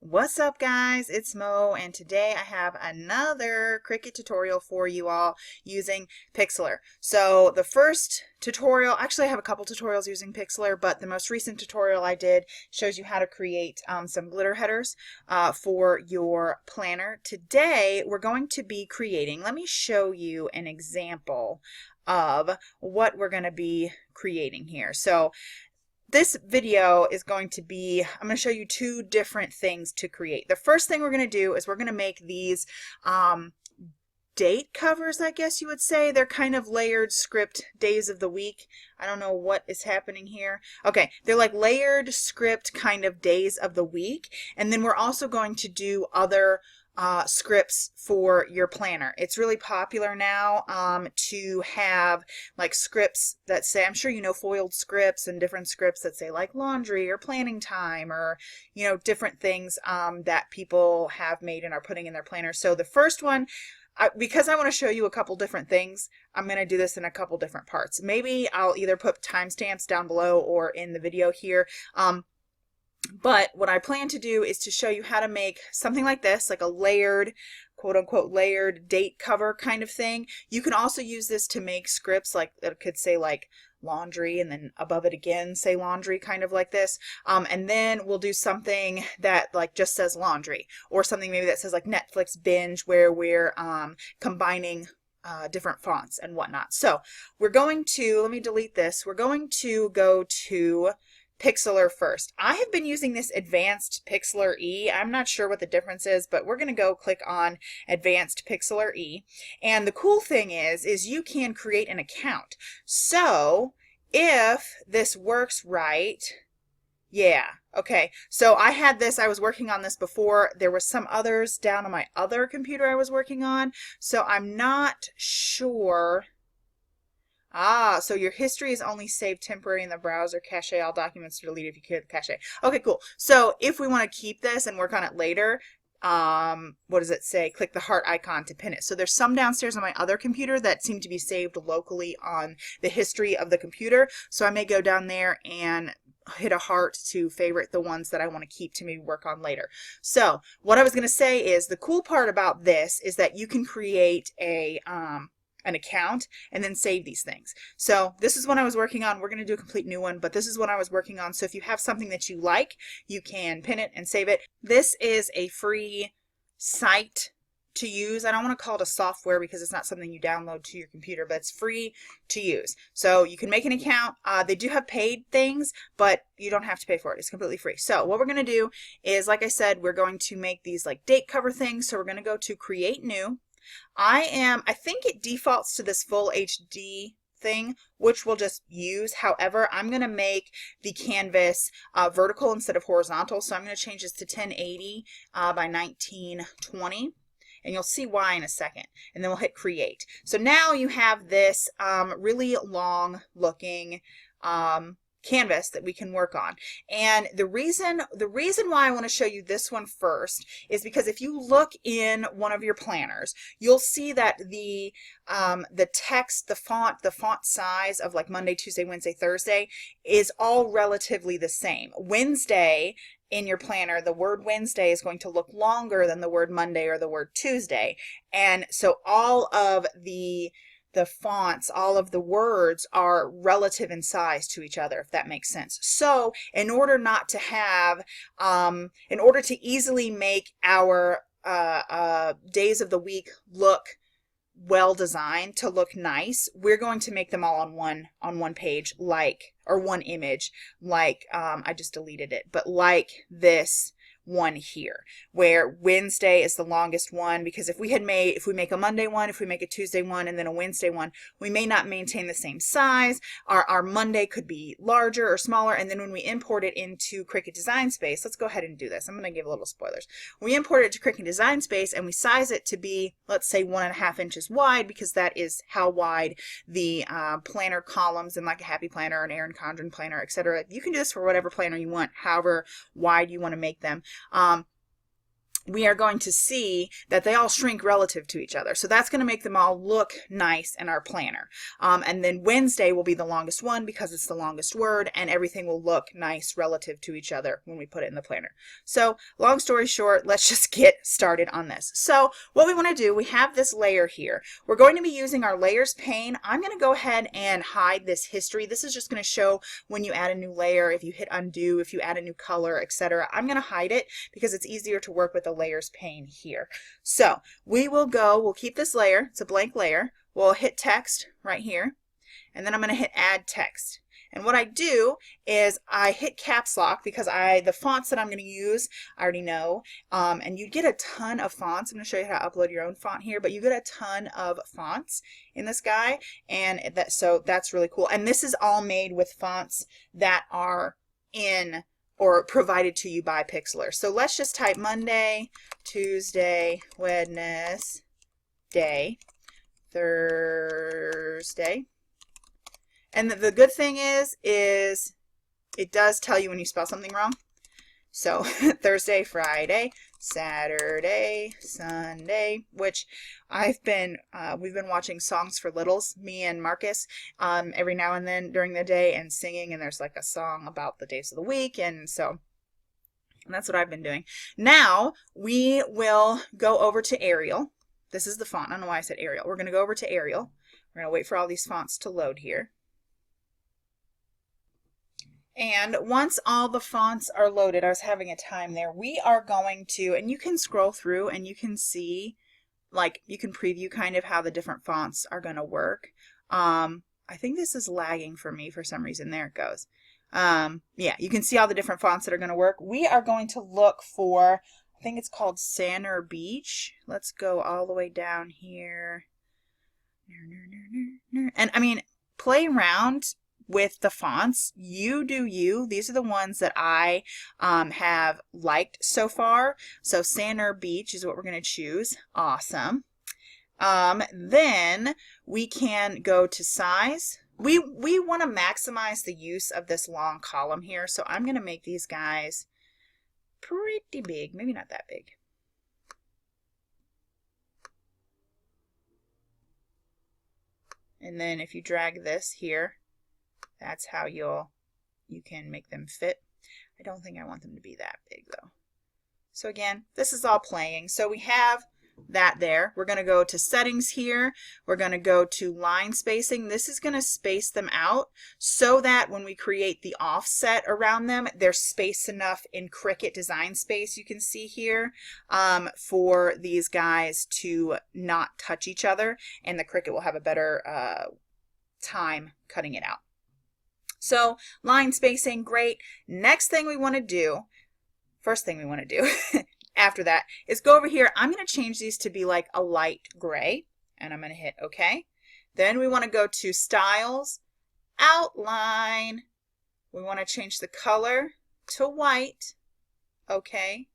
What's up guys, it's Mo, and today I have another Cricut tutorial for you all using Pixlr. So the first tutorial, actually I have a couple tutorials using Pixlr, but the most recent tutorial I did shows you how to create some glitter headers for your planner. Today we're going to be creating, let me show you an example of what we're going to be creating here. So this video is going to be, I'm going to show you two different things to create. The first thing we're going to do is we're going to make these date covers, I guess you would say. They're kind of layered script days of the week. I don't know what is happening here. Okay, they're like layered script kind of days of the week. And then we're also going to do other scripts for your planner. It's really popular now to have like scripts that say, I'm sure you know foiled scripts and different scripts that say like laundry or planning time or, you know, different things that people have made and are putting in their planner. So the first one, because I want to show you a couple different things, I'm going to do this in a couple different parts. Maybe I'll either put timestamps down below or in the video here. But what I plan to do is to show you how to make something like this, like a layered, quote unquote, layered date cover kind of thing. You can also use this to make scripts like that could say like laundry and then above it again say laundry, kind of like this. And then we'll do something that like just says laundry, or something maybe that says like Netflix binge, where we're combining different fonts and whatnot. So we're going to, let me delete this, we're going to go to Pixlr first. I have been using this Advanced Pixlr E. I'm not sure what the difference is, but we're going to go click on Advanced Pixlr E. And the cool thing is you can create an account. So if this works right, yeah, okay. So I had this, I was working on this before. There was some others down on my other computer I was working on. So I'm not sure. So your history is only saved temporary in the browser. Cache all documents are deleted if you clear the cache. Okay, cool. So if we want to keep this and work on it later, what does it say? Click the heart icon to pin it. So there's some downstairs on my other computer that seem to be saved locally on the history of the computer. So I may go down there and hit a heart to favorite the ones that I want to keep to maybe work on later. So what I was going to say is the cool part about this is that you can create an account and then save these things. So this is what I was working on. We're going to do a complete new one, but this is what I was working on. So if you have something that you like, you can pin it and save it. This is a free site to use. I don't want to call it a software because it's not something you download to your computer, but it's free to use. So you can make an account. They do have paid things, but you don't have to pay for it. It's completely free. So what we're going to do is, like I said, we're going to make these like date cover things. So we're going to go to Create New. I think it defaults to this full HD thing, which we'll just use. However, I'm going to make the canvas vertical instead of horizontal. So I'm going to change this to 1080 by 1920. And you'll see why in a second. And then we'll hit create. So now you have this really long looking canvas that we can work on. And the reason why I want to show you this one first is because if you look in one of your planners, you'll see that the text, the font size of like Monday, Tuesday, Wednesday, Thursday is all relatively the same. Wednesday in your planner, the word Wednesday is going to look longer than the word Monday or the word Tuesday. And so all of the fonts, all of the words are relative in size to each other, if that makes sense. So in order not to have, in order to easily make our days of the week look well designed, to look nice, we're going to make them all on one page, like, or one image, like, I just deleted it, but like this one here, where Wednesday is the longest one, because if we make a Monday one, if we make a Tuesday one, and then a Wednesday one, we may not maintain the same size. Our Monday could be larger or smaller, and then when we import it into Cricut Design Space, let's go ahead and do this. I'm going to give a little spoilers. We import it to Cricut Design Space and we size it to be, let's say, 1.5 inches wide, because that is how wide the planner columns in like a Happy Planner, an Erin Condren planner, etc. You can do this for whatever planner you want, however wide you want to make them. we are going to see that they all shrink relative to each other. So that's going to make them all look nice in our planner. And then Wednesday will be the longest one because it's the longest word, and everything will look nice relative to each other when we put it in the planner. So long story short, let's just get started on this. So what we want to do, we have this layer here. We're going to be using our layers pane. I'm going to go ahead and hide this history. This is just going to show when you add a new layer, if you hit undo, if you add a new color, etc. I'm going to hide it because it's easier to work with the layers pane here. So we'll keep this layer, it's a blank layer, we'll hit text right here, and then I'm going to hit add text. And what I do is I hit caps lock because the fonts that I'm going to use I already know, and you get a ton of fonts. I'm going to show you how to upload your own font here, but you get a ton of fonts in this guy, and so that's really cool. And this is all made with fonts that are in or provided to you by Pixlr. So let's just type Monday, Tuesday, Wednesday, Thursday. And the good thing is it does tell you when you spell something wrong. So Thursday, Friday, Saturday, Sunday, which we've been watching Songs for Littles, me and Marcus, every now and then during the day and singing, and there's like a song about the days of the week, and so that's what I've been doing. Now we will go over to Arial. This is the font. I don't know why I said Arial. We're going to go over to Arial. We're going to wait for all these fonts to load here. And once all the fonts are loaded, I was having a time there, we are going to, and you can scroll through and you can see, like, you can preview kind of how the different fonts are going to work. I think this is lagging for me for some reason. There it goes. Yeah, you can see all the different fonts that are going to work. We are going to look for, I think it's called Sanner Beach. Let's go all the way down here. And I mean, play around with the fonts. You do you. These are the ones that I have liked so far. So Sanner Beach is what we're going to choose. Awesome. Then we can go to size. We want to maximize the use of this long column here. So I'm going to make these guys pretty big. Maybe not that big. And then if you drag this here, that's how you can make them fit. I don't think I want them to be that big though. So again, this is all playing. So we have that there. We're going to go to settings here. We're going to go to line spacing. This is going to space them out so that when we create the offset around them, there's space enough in Cricut design space, you can see here, for these guys to not touch each other, and the Cricut will have a better time cutting it out. So line spacing, great. Next thing we want to do, first thing we want to do after that is go over here. I'm going to change these to be like a light gray, and I'm going to hit OK. Then we want to go to Styles, Outline. We want to change the color to white. OK.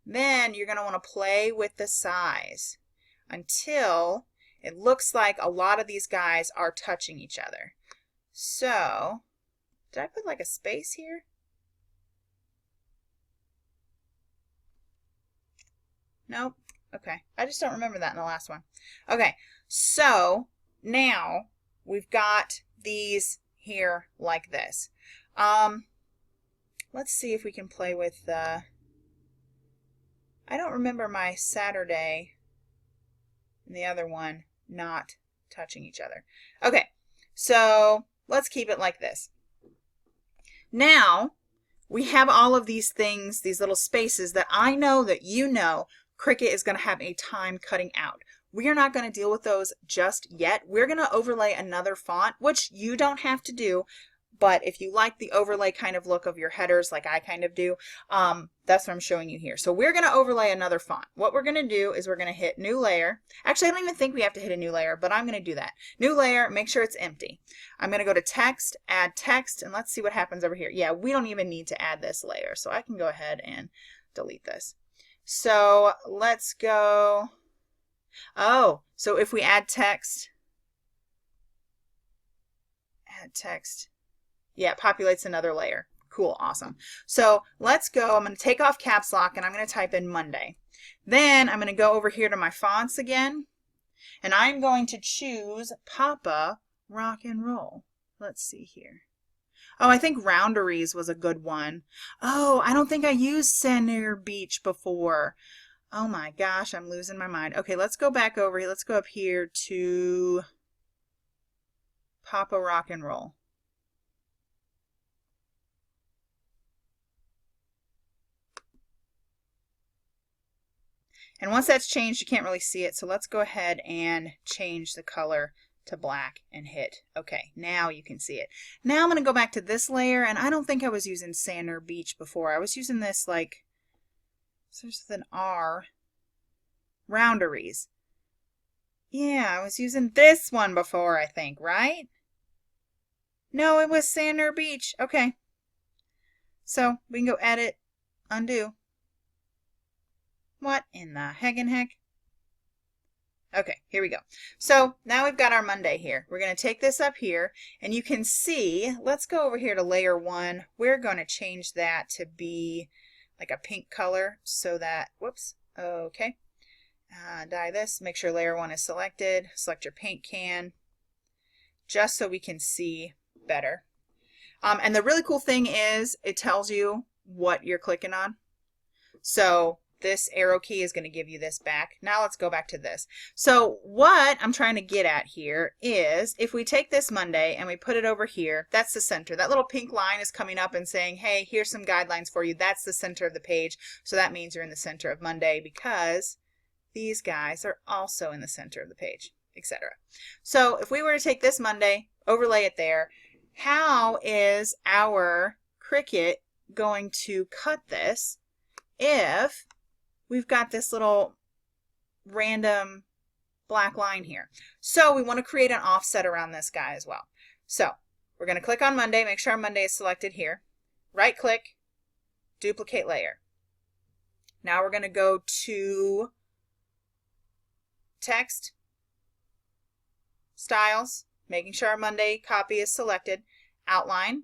Then you're going to want to play with the size until it looks like a lot of these guys are touching each other. So did I put like a space here? Nope. Okay. I just don't remember that in the last one. Okay. So now we've got these here like this. Let's see if we can play with the, I don't remember my Saturday and the other one not touching each other. Okay. So let's keep it like this. Now we have all of these things, these little spaces that I know that you know Cricut is going to have a time cutting out. We are not going to deal with those just yet. We're going to overlay another font, which you don't have to do, but if you like the overlay kind of look of your headers like I kind of do, that's what I'm showing you here. So we're going to overlay another font. What we're going to do is we're going to hit new layer. Actually, I don't even think we have to hit a new layer, but I'm going to do that. New layer, make sure it's empty. I'm going to go to text, add text, and let's see what happens over here. Yeah, we don't even need to add this layer, so I can go ahead and delete this. So let's go, oh, so if we add text, yeah, it populates another layer. Cool, awesome. So let's go. I'm going to take off caps lock and I'm going to type in Monday. Then I'm going to go over here to my fonts again, and I'm going to choose Papa Rock and Roll. Let's see here. Oh, I think Roundaries was a good one. Oh, I don't think I used Center Beach before. Oh my gosh, I'm losing my mind. Okay, let's go back over here. Let's go up here to Papa Rock and Roll. And once that's changed, you can't really see it. So let's go ahead and change the color to black and hit OK. Now you can see it. Now I'm going to go back to this layer, and I don't think I was using Center Beach before. I was using this like, starts with an R, Roundaries. Yeah, I was using this one before, I think, right? No, it was Center Beach. Okay. So we can go edit, undo. What in the heck? Okay, here we go. So now we've got our Monday here. We're going to take this up here, and you can see, let's go over here to layer 1. We're going to change that to be like a pink color so that, whoops, okay. Die this, make sure layer 1 is selected. Select your paint can, just so we can see better. And the really cool thing is it tells you what you're clicking on. So this arrow key is going to give you this back. Now let's go back to this. So what I'm trying to get at here is if we take this Monday and we put it over here, that's the center. That little pink line is coming up and saying, hey, here's some guidelines for you. That's the center of the page. So that means you're in the center of Monday because these guys are also in the center of the page, etc. So if we were to take this Monday, overlay it there, how is our Cricut going to cut this if we've got this little random black line here? So we want to create an offset around this guy as well. So we're going to click on Monday, make sure our Monday is selected here. Right click, duplicate layer. Now we're going to go to text, styles, making sure our Monday copy is selected, outline.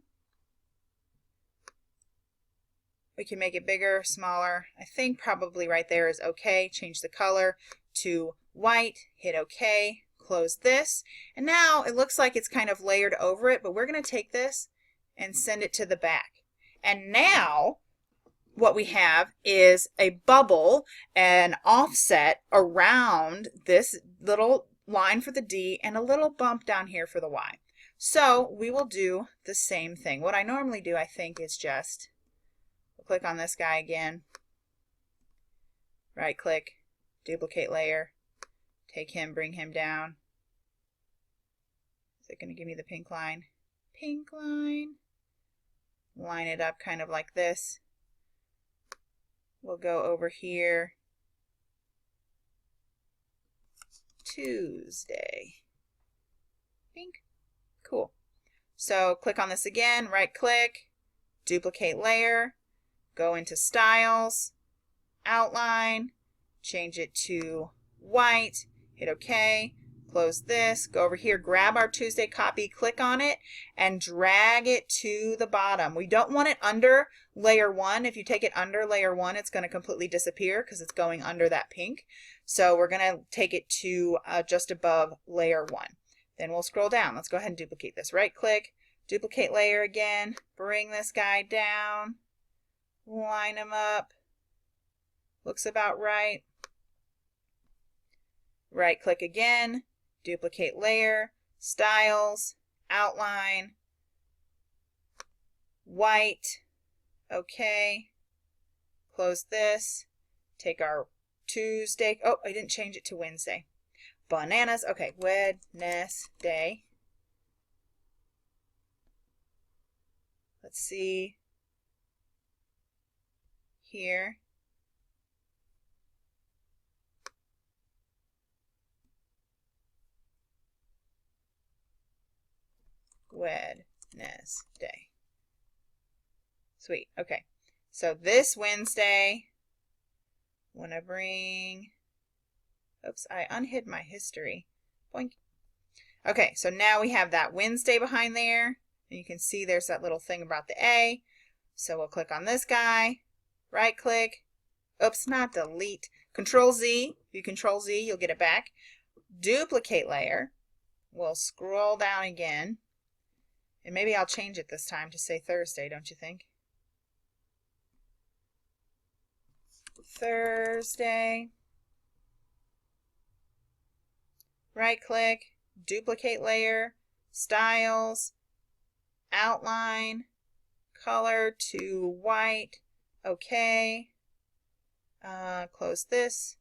We can make it bigger, smaller. I think probably right there is okay. Change the color to white, hit OK, close this. And now it looks like it's kind of layered over it, but we're going to take this and send it to the back. And now what we have is a bubble, an offset around this little line for the D and a little bump down here for the Y. So we will do the same thing. What I normally do, I think, is just click on this guy again, right click, duplicate layer, take him, bring him down. Is it going to give me the pink line? Pink line. Line it up kind of like this. We'll go over here. Tuesday. Pink. Cool. So click on this again, right click, duplicate layer. Go into styles, outline, change it to white, hit OK, close this, go over here, grab our Tuesday copy, click on it, and drag it to the bottom. We don't want it under layer 1. If you take it under layer 1, it's going to completely disappear because it's going under that pink. So we're going to take it to just above layer 1. Then we'll scroll down. Let's go ahead and duplicate this. Right click, duplicate layer again, bring this guy down. Line them up. Looks about right. Right click again, duplicate layer, styles, outline, white, OK. Close this. Take our Tuesday. Oh, I didn't change it to Wednesday. Bananas. Okay, Wednesday. Let's see. Here. Wednesday. Sweet. Okay. So this Wednesday, want to bring, oops, I unhid my history. Boink. Okay, so now we have that Wednesday behind there. And you can see there's that little thing about the A. So we'll click on this guy, right click, oops, not delete, Control Z. If you Control Z, you'll get it back. Duplicate layer. We'll scroll down again. And maybe I'll change it this time to say Thursday, don't you think? Thursday. Right click, duplicate layer, styles, outline, color to white, okay. Close this,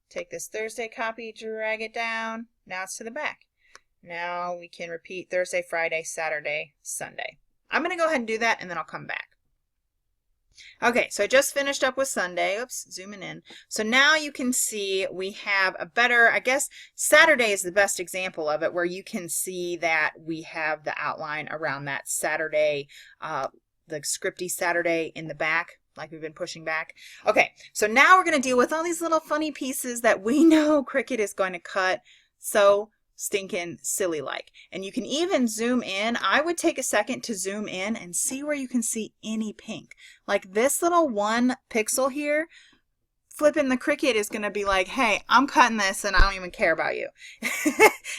take this Thursday copy, drag it down, now it's to the back. Now we can repeat Thursday, Friday, Saturday, Sunday. I'm going to go ahead and do that and then I'll come back. Okay, so I just finished up with Sunday. Oops, zooming in. So now you can see we have a better, I guess Saturday is the best example of it, where you can see that we have the outline around that Saturday, the scripty Saturday in the back, like we've been pushing back. Okay, so now we're going to deal with all these little funny pieces that we know Cricut is going to cut so stinking silly like. And you can even zoom in. I would take a second to zoom in and see where you can see any pink. Like this little 1 pixel here, flipping the Cricut is going to be like, hey, I'm cutting this and I don't even care about you.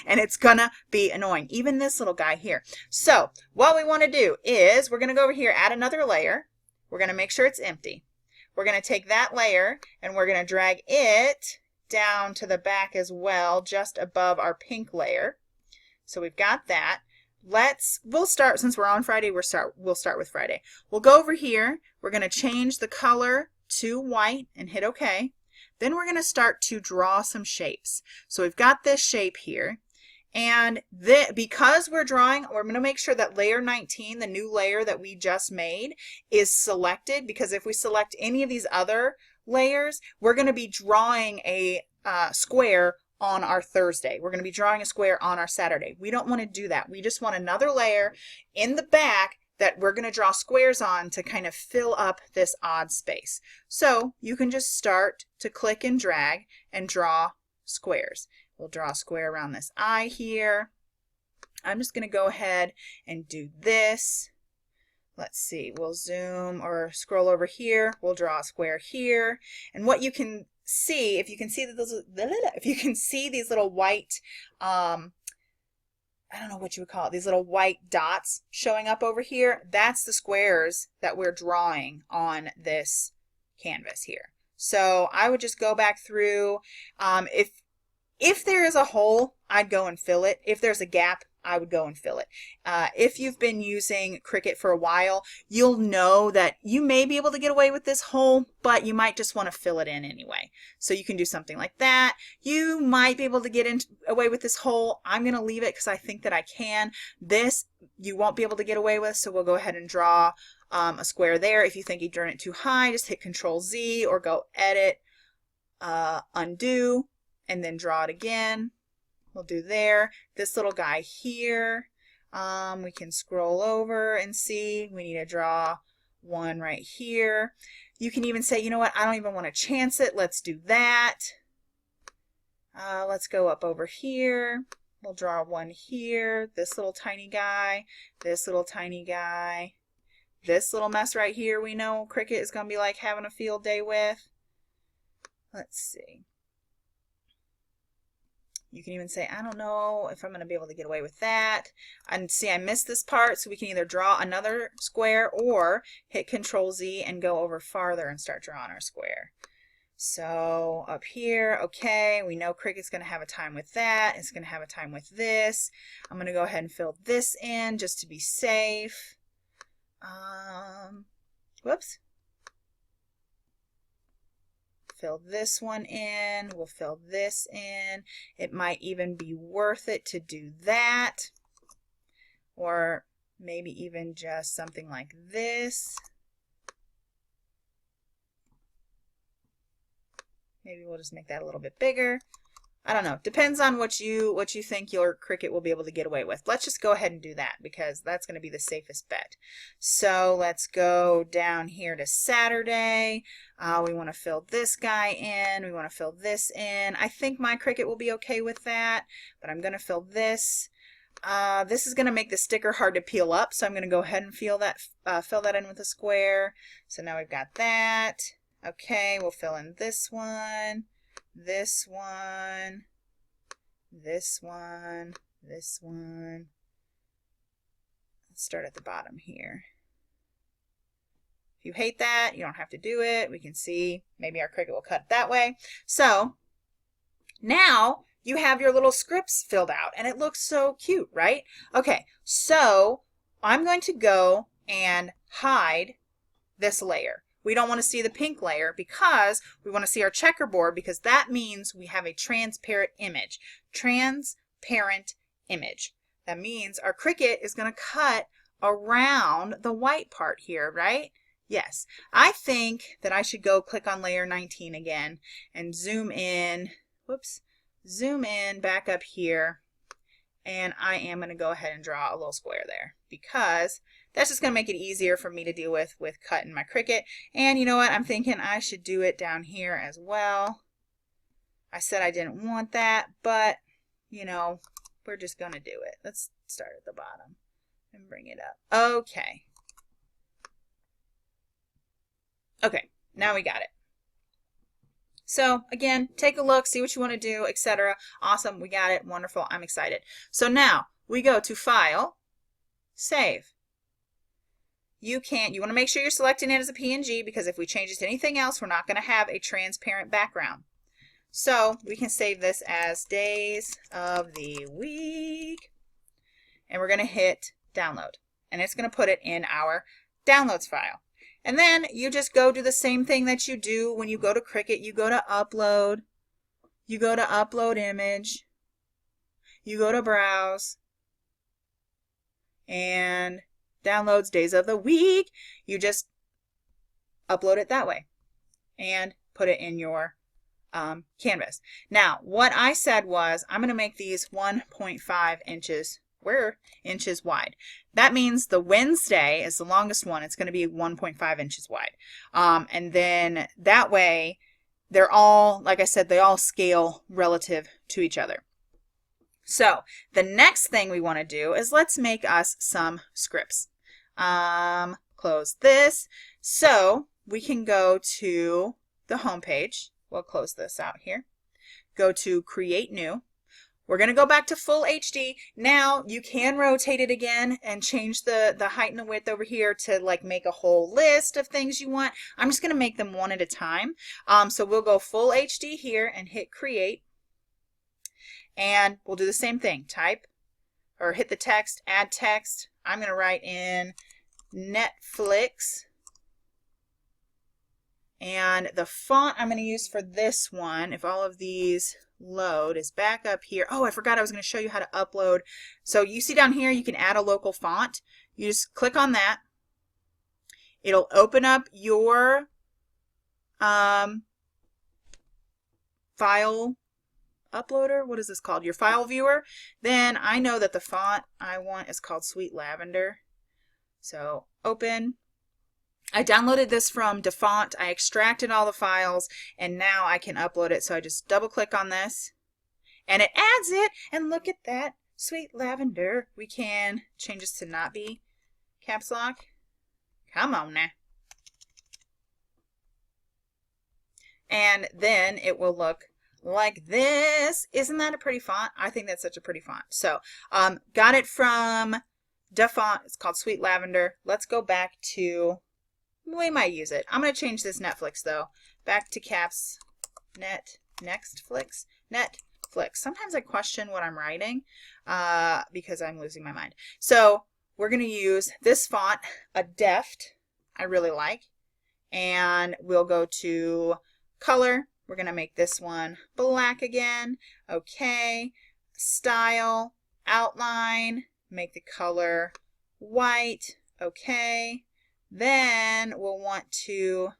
And it's going to be annoying. Even this little guy here. So what we want to do is we're going to go over here, add another layer. We're going to make sure it's empty. We're going to take that layer and we're going to drag it down to the back as well, just above our pink layer. So we've got that. We'll start, since we're on Friday, we'll start with Friday. We'll go over here. We're going to change the color to white and hit OK. Then we're going to start to draw some shapes. So we've got this shape here. And because we're drawing, we're going to make sure that layer 19, the new layer that we just made, is selected, because if we select any of these other layers, we're going to be drawing a square on our Thursday. We're going to be drawing a square on our Saturday. We don't want to do that. We just want another layer in the back that we're going to draw squares on to kind of fill up this odd space. So you can just start to click and drag and draw squares. We'll draw a square around this eye here. I'm just going to go ahead and do this. Let's see, we'll zoom or scroll over here. We'll draw a square here. And what you can see, if you can see these little white, I don't know what you would call it, these little white dots showing up over here, that's the squares that we're drawing on this canvas here. So I would just go back through. If there is a hole, I'd go and fill it. If there's a gap, I would go and fill it. If you've been using Cricut for a while, you'll know that you may be able to get away with this hole, but you might just want to fill it in anyway. So you can do something like that. You might be able to get away with this hole. I'm going to leave it because I think that I can. This you won't be able to get away with, so we'll go ahead and draw a square there. If you think you've drawn it too high, just hit Control Z or go Edit, Undo, and then draw it again. We'll do there. This little guy here, we can scroll over and see we need to draw one right here. You can even say, you know what, I don't even want to chance it. Let's do that. Let's go up over here. We'll draw one here. This little tiny guy, this little tiny guy, this little mess right here we know Cricut is going to be like having a field day with. Let's see. You can even say, I don't know if I'm going to be able to get away with that. And see, I missed this part, so we can either draw another square or hit Control Z and go over farther and start drawing our square. So up here, okay, we know Cricut's going to have a time with that. It's going to have a time with this. I'm going to go ahead and fill this in just to be safe. Whoops. Fill this one in, we'll fill this in. It might even be worth it to do that, or maybe even just something like this. Maybe we'll just make that a little bit bigger. I don't know. Depends on what you think your Cricut will be able to get away with. Let's just go ahead and do that because that's going to be the safest bet. So let's go down here to Saturday. We want to fill this guy in. We want to fill this in. I think my Cricut will be okay with that, but I'm going to fill this. This is going to make the sticker hard to peel up, so I'm going to go ahead and fill that in with a square. So now we've got that. Okay, we'll fill in this one, this one, this one, this one. Let's start at the bottom here. If you hate that, you don't have to do it. We can see maybe our Cricut will cut it that way. So now you have your little scripts filled out and it looks so cute, right? Okay, so I'm going to go and hide this layer. We don't want to see the pink layer because we want to see our checkerboard, because that means we have a transparent image. Transparent image. That means our Cricut is going to cut around the white part here, right? Yes. I think that I should go click on layer 19 again and zoom in. Whoops. Zoom in back up here. And I am going to go ahead and draw a little square there because that's just going to make it easier for me to deal with cutting my Cricut. And you know what? I'm thinking I should do it down here as well. I said I didn't want that, but you know, we're just going to do it. Let's start at the bottom and bring it up. Okay. Okay, now we got it. So again, take a look, see what you want to do, etc. Awesome, we got it. Wonderful, I'm excited. So now we go to File, Save. You want to make sure you're selecting it as a PNG, because if we change it to anything else, we're not going to have a transparent background. So we can save this as days of the week. And we're going to hit download. And it's going to put it in our downloads file. And then you just go do the same thing that you do when you go to Cricut. You go to upload. You go to upload image. You go to browse. And downloads days of the week. You just upload it that way. And put it in your canvas. Now, what I said was I'm going to make these 1.5 inches. We're inches wide. That means the Wednesday is the longest one. It's going to be 1.5 inches wide. And then that way, they're all, like I said, they all scale relative to each other. So the next thing we want to do is let's make us some scripts. Close this. So we can go to the home page. We'll close this out here. Go to Create New. We're going to go back to full HD. Now you can rotate it again and change the height and the width over here to like make a whole list of things you want. I'm just going to make them one at a time. So we'll go full HD here and hit Create. And we'll do the same thing. Type or hit the text, add text. I'm going to write in Netflix. And the font I'm going to use for this one, if all of these load, is back up here. Oh, I forgot I was going to show you how to upload. So you see down here you can add a local font. You just click on that. It'll open up your file uploader. What is this called? Your file viewer. Then I know that the font I want is called Sweet Lavender. So open. I downloaded this from DaFont. I extracted all the files and now I can upload it. So I just double click on this and it adds it. And look at that, Sweet Lavender. We can change this to not be caps lock. Come on now. And then it will look like this. Isn't that a pretty font? I think that's such a pretty font. So got it from DaFont. It's called Sweet Lavender. Let's go back to, we might use it. I'm going to change this Netflix though. Back to caps, Netflix. Sometimes I question what I'm writing because I'm losing my mind. So we're going to use this font, a Deft, I really like. And we'll go to color. We're going to make this one black again. Okay. Style, outline, make the color white. Okay. Then we'll want to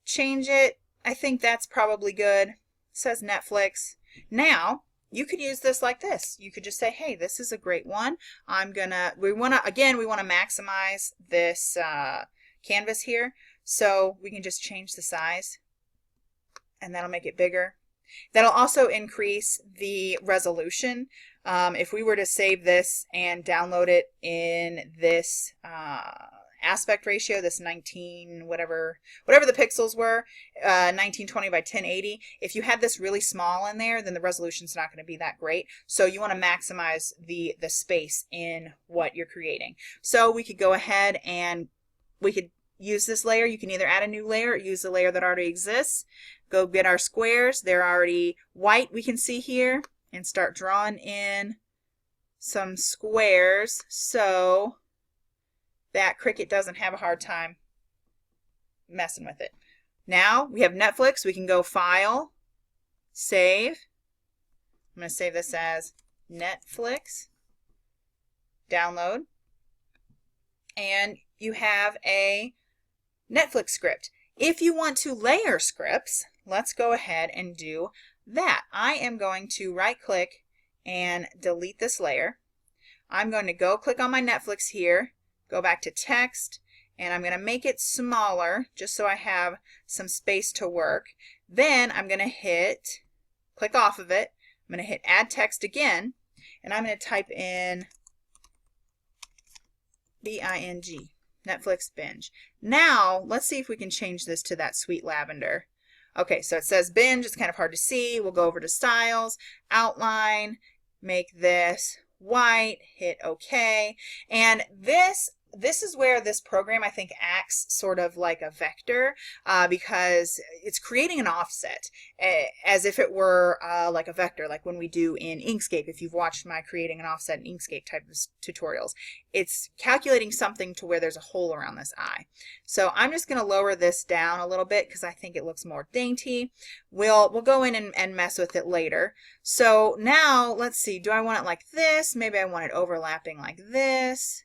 change it. I think that's probably good. It says Netflix. Now, you could use this like this. You could just say, hey, this is a great one. We want to maximize this canvas here. So we can just change the size and that'll make it bigger. That'll also increase the resolution. If we were to save this and download it in this aspect ratio, this 19 whatever the pixels were, 1920 by 1080, if you had this really small in there, then the resolution's not going to be that great. So you want to maximize the space in what you're creating. So we could go ahead and we could use this layer. You can either add a new layer or use the layer that already exists. Go get our squares. They're already white, we can see here, and start drawing in some squares so that Cricut doesn't have a hard time messing with it. Now we have Netflix. We can go File, Save. I'm going to save this as Netflix, download, and you have a Netflix script. If you want to layer scripts, let's go ahead and do that. I am going to right click and delete this layer. I'm going to go click on my Netflix here, go back to text, and I'm going to make it smaller just so I have some space to work. Then I'm going to click off of it. I'm going to hit add text again, and I'm going to type in B-I-N-G. Netflix binge. Now, let's see if we can change this to that sweet lavender. Okay, so it says binge. It's kind of hard to see. We'll go over to styles, outline, make this white, hit OK. And this is where this program, I think, acts sort of like a vector because it's creating an offset as if it were like a vector, like when we do in Inkscape. If you've watched my creating an offset in Inkscape type of tutorials, it's calculating something to where there's a hole around this eye. So I'm just going to lower this down a little bit because I think it looks more dainty. We'll go in and mess with it later. So now let's see, do I want it like this? Maybe I want it overlapping like this.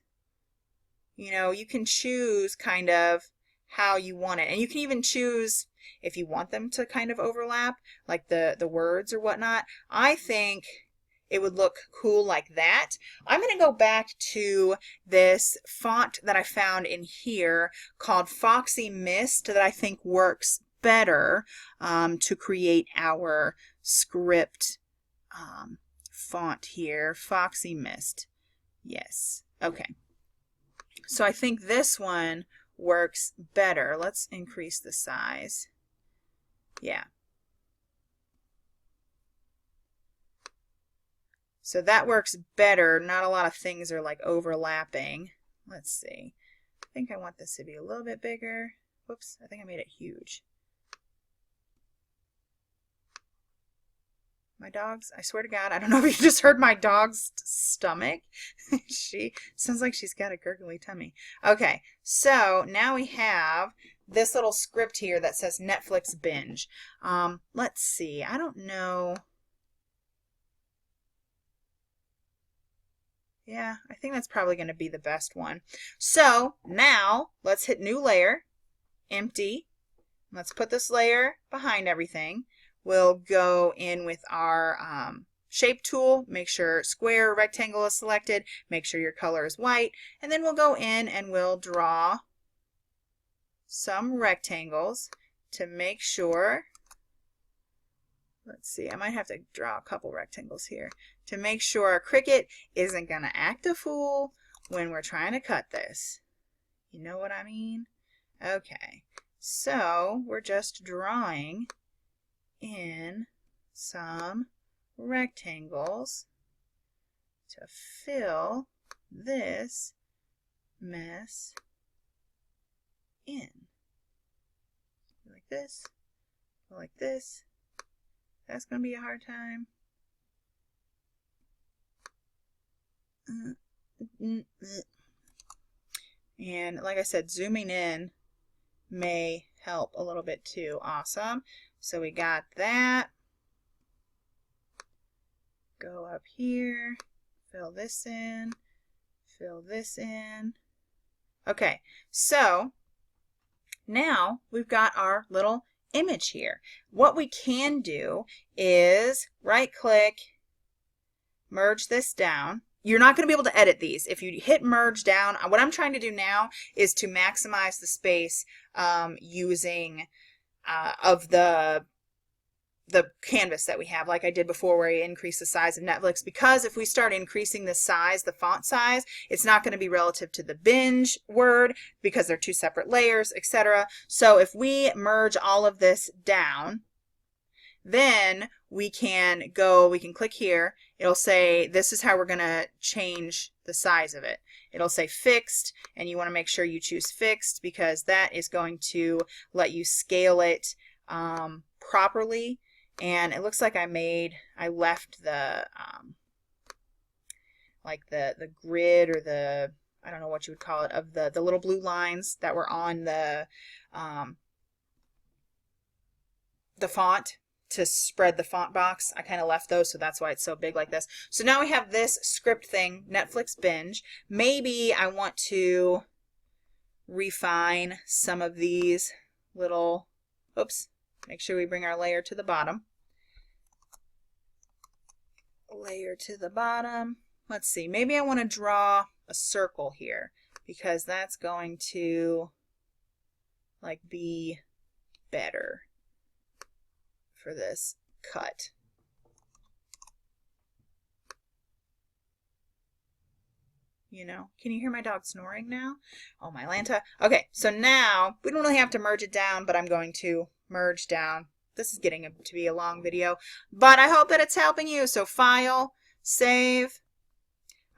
You know, you can choose kind of how you want it. And you can even choose if you want them to kind of overlap, like the words or whatnot. I think it would look cool like that. I'm going to go back to this font that I found in here called Foxy Mist that I think works better to create our script font here. Foxy Mist. Yes. Okay. So I think this one works better. Let's increase the size. Yeah. So that works better. Not a lot of things are like overlapping. Let's see. I think I want this to be a little bit bigger. Whoops, I think I made it huge. My dog's, I swear to God, I don't know if you just heard my dog's stomach. She sounds like she's got a gurgly tummy. Okay, so now we have this little script here that says Netflix binge. Let's see, I don't know. Yeah, I think that's probably going to be the best one. So now let's hit new layer, empty. Let's put this layer behind everything. We'll go in with our shape tool, make sure square or rectangle is selected, make sure your color is white, and then we'll go in and we'll draw some rectangles to make sure, let's see, I might have to draw a couple rectangles here, to make sure our Cricut isn't going to act a fool when we're trying to cut this. You know what I mean? Okay, so we're just drawing in some rectangles to fill this mess in. Like this, like this. That's going to be a hard time. And like I said, zooming in may help a little bit too. Awesome. So we got that. Go up here, fill this in, fill this in. Okay, so now we've got our little image here. What we can do is right click, merge this down. You're not going to be able to edit these. If you hit merge down, what I'm trying to do now is to maximize the space using of the canvas that we have, like I did before where I increase the size of Netflix, because if we start increasing the size, the font size, it's not going to be relative to the binge word because they're two separate layers, etc. So if we merge all of this down, then we can click here. It'll say this is how we're going to change the size of it. It'll say fixed, and you want to make sure you choose fixed because that is going to let you scale it properly. And it looks like I left the like the grid, or the, I don't know what you would call it, of the little blue lines that were on the font to spread the font box. I kind of left those, so that's why it's so big like this. So now we have this script thing, Netflix binge. Maybe I want to refine some of these little, oops, make sure we bring our layer to the bottom. Layer to the bottom. Let's see, maybe I want to draw a circle here because that's going to like be better for this cut. You know, can you hear my dog snoring now? Oh, my Lanta. Okay, so now we don't really have to merge it down, but I'm going to merge down. This is getting to be a long video, but I hope that it's helping you. So File, Save.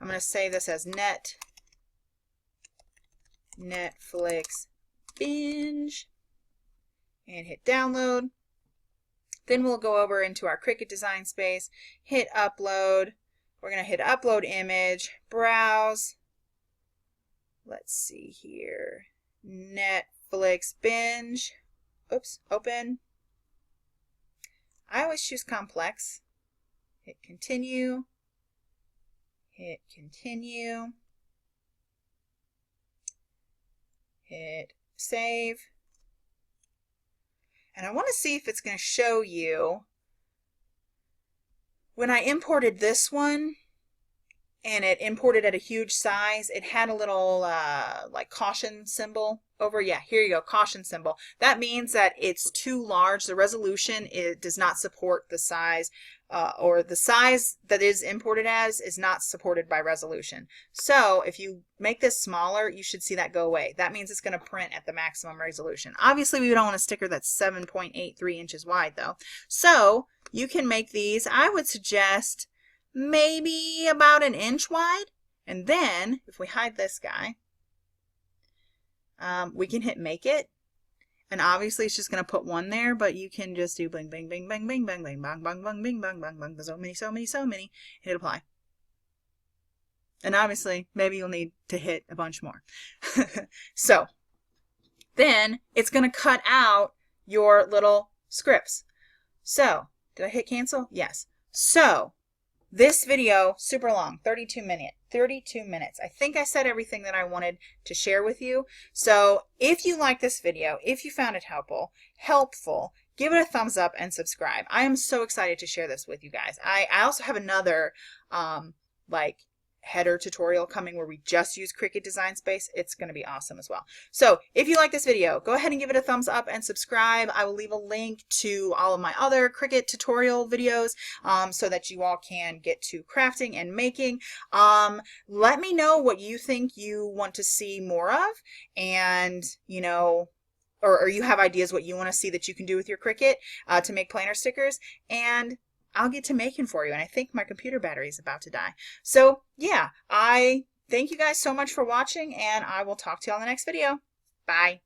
I'm going to save this as Netflix binge, and hit download. Then we'll go over into our Cricut design space, hit upload. We're going to hit upload image, browse. Let's see here. Netflix binge. Oops, open. I always choose complex. Hit continue. Hit continue. Hit save. And I want to see if it's going to show you. When I imported this one, and it imported at a huge size, it had a little like caution symbol over. Yeah, here you go, caution symbol. That means that it's too large. The resolution, it does not support the size, or the size that is imported as is not supported by resolution. So if you make this smaller, you should see that go away. That means it's going to print at the maximum resolution. Obviously, we don't want a sticker that's 7.83 inches wide though. So you can make these, I would suggest, maybe about 1 inch wide. And then if we hide this guy, we can hit make it. And obviously it's just going to put one there, but you can just do bling, bing, bing, bang, bing, bang, bang, bang, bang, bang, bing, bang, bang, bang, so many, so many, so many, and hit apply. And obviously maybe you'll need to hit a bunch more. So then it's going to cut out your little scripts. So did I hit cancel? Yes. So this video, super long, 32 minutes. I think I said everything that I wanted to share with you. So if you like this video, if you found it helpful, give it a thumbs up and subscribe. I am so excited to share this with you guys. I also have another like header tutorial coming where we just use Cricut Design Space. It's going to be awesome as well. So if you like this video, go ahead and give it a thumbs up and subscribe. I will leave a link to all of my other Cricut tutorial videos so that you all can get to crafting and making. Let me know what you think you want to see more of, and you know, or you have ideas what you want to see that you can do with your Cricut to make planner stickers, and I'll get to making for you. And I think my computer battery is about to die. So yeah, I thank you guys so much for watching, and I will talk to you on the next video. Bye.